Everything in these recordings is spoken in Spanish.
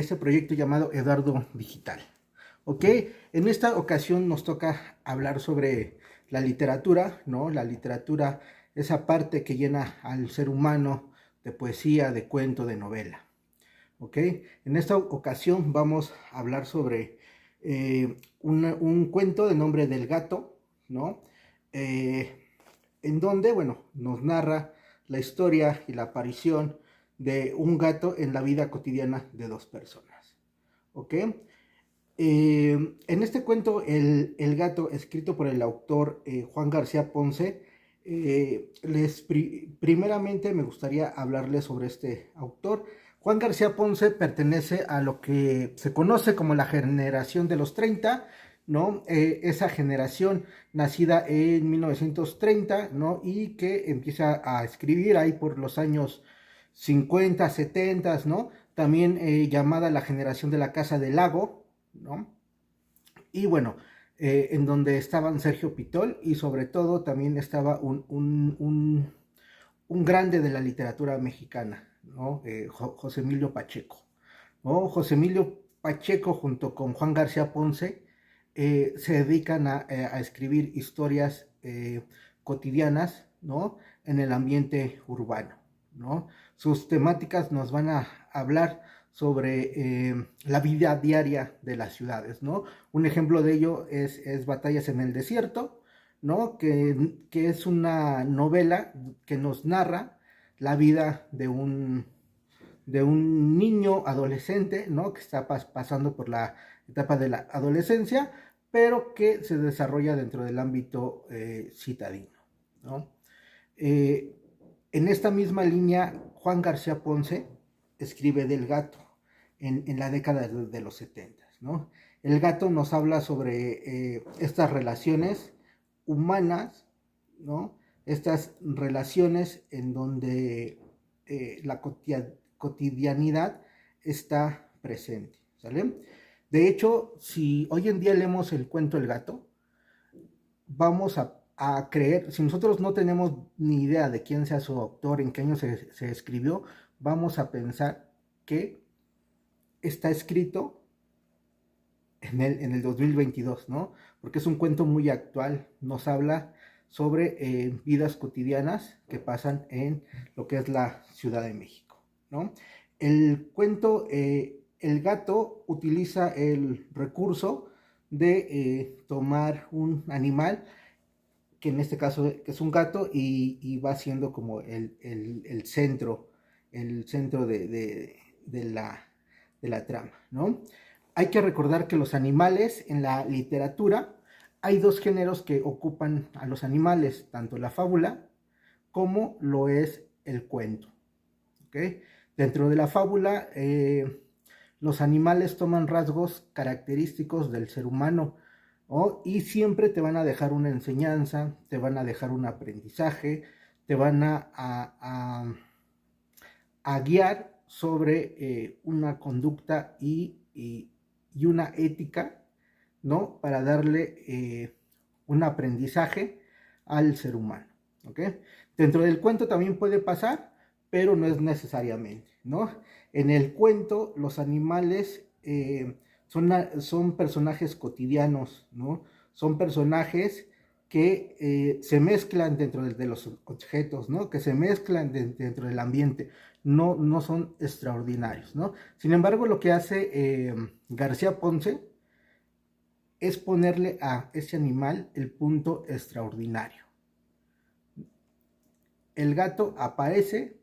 Este proyecto llamado Eduardo Digital. ¿Ok? En esta ocasión nos toca hablar sobre la literatura, ¿no? La literatura, esa parte que llena al ser humano de poesía, de cuento, de novela. ¿Ok? En esta ocasión vamos a hablar sobre un cuento de nombre del gato, ¿no? Eh, en donde, bueno, nos narra la historia y la aparición de un gato en la vida cotidiana de dos personas. ¿Ok? En este cuento, el gato, escrito por el autor Juan García Ponce, primeramente me gustaría hablarles sobre este autor. Juan García Ponce pertenece a lo que se conoce como la generación de los 30, ¿no? Esa generación nacida en 1930, ¿no? Y que empieza a escribir ahí por los años 50, 70, ¿no? También llamada la generación de la Casa del Lago, ¿no? Y bueno, en donde estaban Sergio Pitol y sobre todo también estaba un grande de la literatura mexicana, ¿no? José Emilio Pacheco, ¿no? José Emilio Pacheco junto con Juan García Ponce se dedican a escribir historias cotidianas, ¿no? En el ambiente urbano, ¿no? Sus temáticas nos van a hablar sobre la vida diaria de las ciudades, ¿no? Un ejemplo de ello es Batallas en el Desierto, ¿no? Que es una novela que nos narra la vida de un niño adolescente, ¿no? Que está pasando por la etapa de la adolescencia, pero que se desarrolla dentro del ámbito citadino, ¿no? Eh, en esta misma línea, Juan García Ponce escribe del gato en la década de los 70, ¿no? El gato nos habla sobre estas relaciones humanas, ¿no? Estas relaciones en donde la cotidianidad está presente, ¿sale? De hecho, si hoy en día leemos el cuento El gato, vamos a creer, si nosotros no tenemos ni idea de quién sea su autor, en qué año se escribió, vamos a pensar que está escrito en el 2022, ¿no? Porque es un cuento muy actual, nos habla sobre vidas cotidianas que pasan en lo que es la Ciudad de México, ¿no? El cuento, el gato utiliza el recurso de tomar un animal, que en este caso es un gato, y va siendo como el centro de la trama, ¿no? Hay que recordar que los animales en la literatura, hay dos géneros que ocupan a los animales, tanto la fábula como lo es el cuento, ¿ok? Dentro de la fábula, los animales toman rasgos característicos del ser humano, ¿no? Y siempre te van a dejar una enseñanza, te van a dejar un aprendizaje, te van a guiar sobre una conducta y una ética, ¿no? Para darle un aprendizaje al ser humano, ¿ok? Dentro del cuento también puede pasar, pero no es necesariamente, ¿no? En el cuento los animales son personajes cotidianos, ¿no? Son personajes que se mezclan dentro de los objetos, ¿no? Que se mezclan dentro del ambiente, no son extraordinarios, ¿no? Sin embargo, lo que hace García Ponce es ponerle a ese animal el punto extraordinario. El gato aparece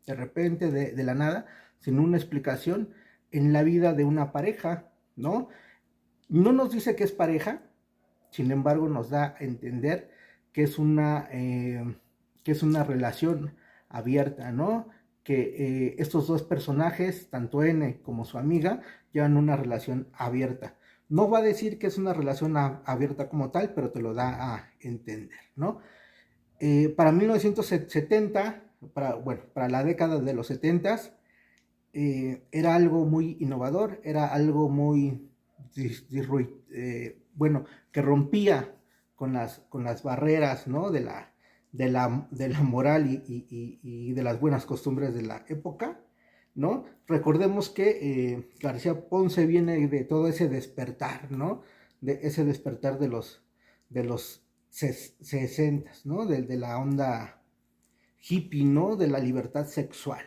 de repente, de la nada, sin una explicación, en la vida de una pareja, ¿no? No nos dice que es pareja, sin embargo nos da a entender que es una relación abierta, ¿no? Que estos dos personajes, tanto N como su amiga, llevan una relación abierta. No va a decir que es una relación abierta como tal, pero te lo da a entender, ¿no? Para 1970, para la década de los 70, era algo muy innovador, era algo muy, bueno, que rompía con las barreras, ¿no? De la moral y de las buenas costumbres de la época, ¿no? Recordemos que García Ponce viene de todo ese despertar, ¿no? De ese despertar de los 60, ¿no? De la onda hippie, ¿no? De la libertad sexual,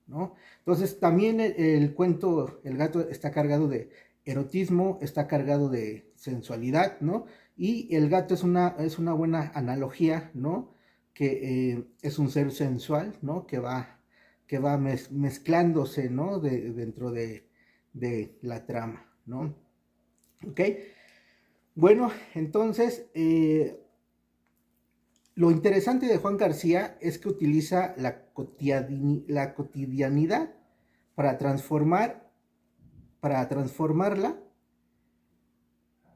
¿no? Entonces también el cuento, el gato está cargado de erotismo, está cargado de sensualidad, ¿no? Y el gato es una buena analogía, ¿no? Que es un ser sensual, ¿no? Que va mezclándose, ¿no? Dentro de la trama, ¿no? ¿Ok? Bueno, entonces, lo interesante de Juan García es que utiliza la cotidianidad para para transformarla,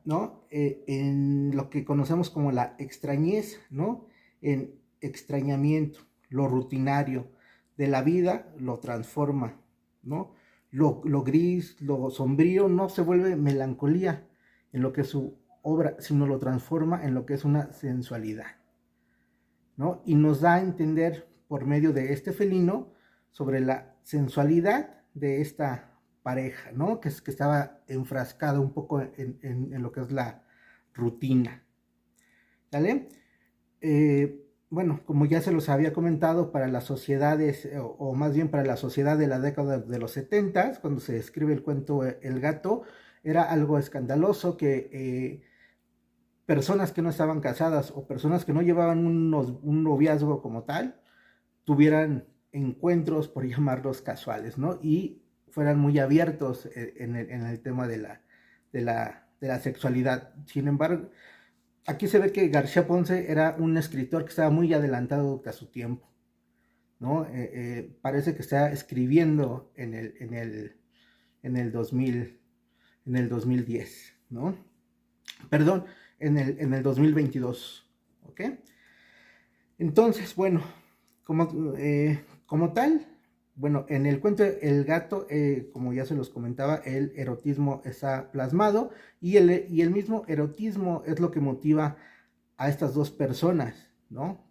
¿no? En lo que conocemos como la extrañeza, ¿no? En extrañamiento, lo rutinario de la vida lo transforma, ¿no? Lo gris, lo sombrío no se vuelve melancolía en lo que es su obra, sino lo transforma en lo que es una sensualidad, ¿no? Y nos da a entender por medio de este felino sobre la sensualidad de esta pareja, ¿no? Que estaba enfrascada un poco en lo que es la rutina, ¿vale? Bueno, como ya se los había comentado, para las sociedades, o más bien para la sociedad de la década de los 70, cuando se escribe el cuento El gato, era algo escandaloso que personas que no estaban casadas o personas que no llevaban un noviazgo como tal, tuvieran encuentros, por llamarlos casuales, ¿no? Y fueran muy abiertos en el tema de la sexualidad. Sin embargo, aquí se ve que García Ponce era un escritor que estaba muy adelantado a su tiempo, ¿no? Parece que está escribiendo en el 2000, en el 2010, ¿no? Perdón, en el 2022, ¿ok? Entonces, bueno, como tal, bueno, en el cuento El gato, como ya se los comentaba, el erotismo está plasmado y el mismo erotismo es lo que motiva a estas dos personas, ¿no?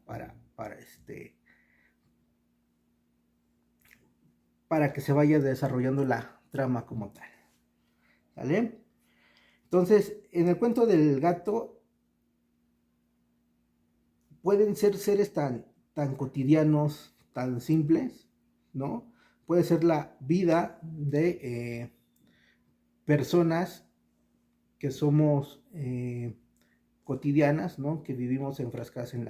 Para que se vaya desarrollando la trama como tal, ¿vale? Entonces, en el cuento del gato pueden ser seres tan cotidianos, tan simples, ¿no? Puede ser la vida de personas que somos cotidianas, ¿no? Que vivimos enfrascadas en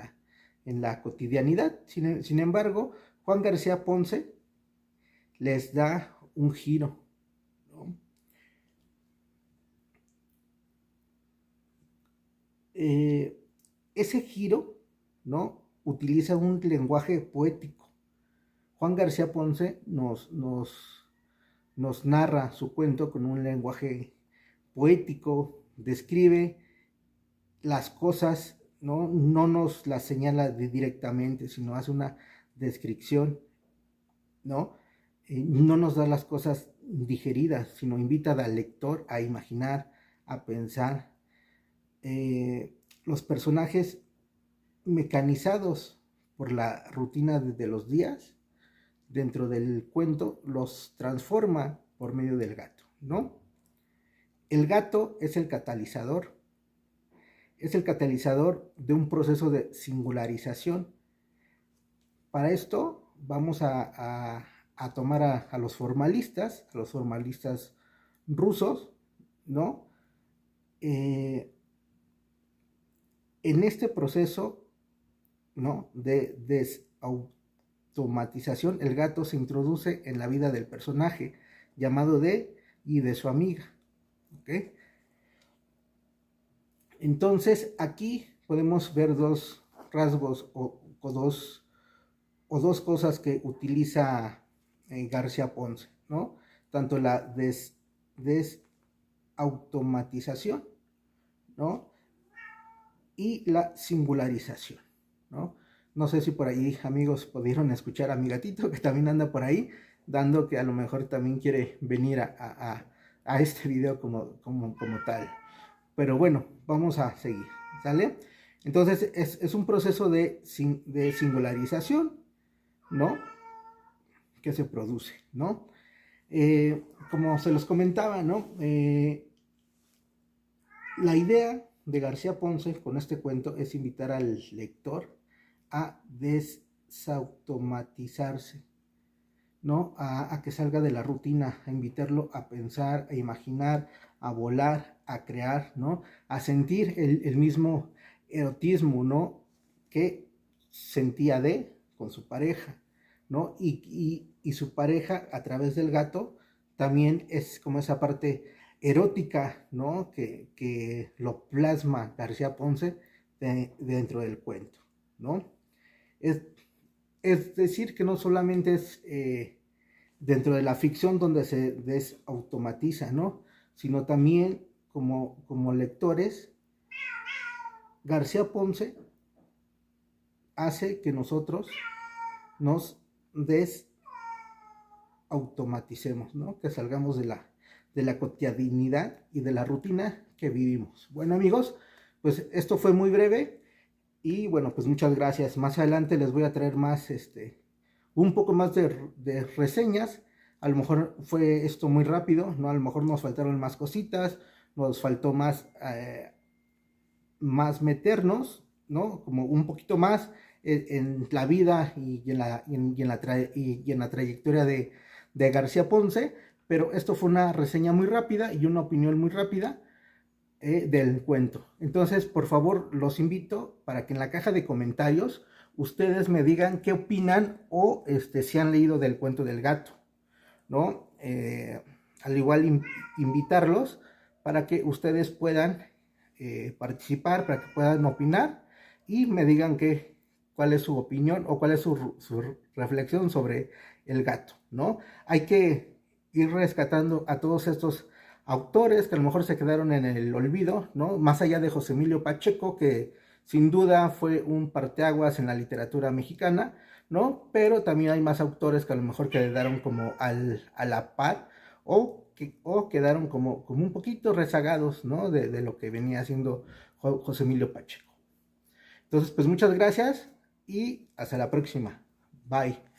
la cotidianidad. Sin embargo, Juan García Ponce les da un giro, ¿no? Ese giro, ¿no? Utiliza un lenguaje poético. Juan García Ponce nos narra su cuento con un lenguaje poético, describe las cosas, no nos las señala directamente, sino hace una descripción, ¿no? No nos da las cosas digeridas, sino invita al lector a imaginar, a pensar. Los personajes mecanizados por la rutina de los días dentro del cuento los transforma por medio del gato, ¿no? El gato es el catalizador de un proceso de singularización. Para esto vamos a tomar a los formalistas rusos, ¿no? En este proceso, ¿no? De desautomatización, el gato se introduce en la vida del personaje llamado D y de su amiga, ¿ok? Entonces aquí podemos ver dos rasgos o dos cosas que utiliza García Ponce, ¿no? Tanto la desautomatización, ¿no? Y la singularización, ¿no? No sé si por ahí, amigos, pudieron escuchar a mi gatito que también anda por ahí, dando que a lo mejor también quiere venir a este video como tal. Pero bueno, vamos a seguir, ¿sale? Entonces es un proceso de singularización, ¿no? Que se produce, ¿no? Como se los comentaba, ¿no? La idea de García Ponce con este cuento es invitar al lector a desautomatizarse, ¿no? A que salga de la rutina, a invitarlo a pensar, a imaginar, a volar, a crear, ¿no? A sentir el mismo erotismo, ¿no? Que sentía con su pareja, ¿no? Y su pareja a través del gato también es como esa parte erótica, ¿no? Que lo plasma García Ponce dentro del cuento, ¿no? Es, es decir, que no solamente es dentro de la ficción donde se desautomatiza, ¿no? Sino también como lectores, García Ponce hace que nosotros nos desautomaticemos, ¿no? Que salgamos de la cotidianidad y de la rutina que vivimos. Bueno, amigos, pues esto fue muy breve y bueno, pues muchas gracias. Más adelante les voy a traer más, un poco más de reseñas. A lo mejor fue esto muy rápido, ¿no? A lo mejor nos faltaron más cositas, nos faltó más meternos, ¿no? Como un poquito más en la vida y en la trayectoria de García Ponce, pero esto fue una reseña muy rápida y una opinión muy rápida del cuento. Entonces, por favor, los invito para que en la caja de comentarios ustedes me digan qué opinan o si han leído del cuento del gato, ¿no? Al igual invitarlos para que ustedes puedan participar, para que puedan opinar y me digan cuál es su opinión o cuál es su reflexión sobre el gato, ¿no? Hay que ir rescatando a todos estos autores que a lo mejor se quedaron en el olvido, ¿no? Más allá de José Emilio Pacheco, que sin duda fue un parteaguas en la literatura mexicana, ¿no? Pero también hay más autores que a lo mejor quedaron como a la par o quedaron como un poquito rezagados, ¿no? De lo que venía haciendo José Emilio Pacheco. Entonces, pues muchas gracias y hasta la próxima. Bye.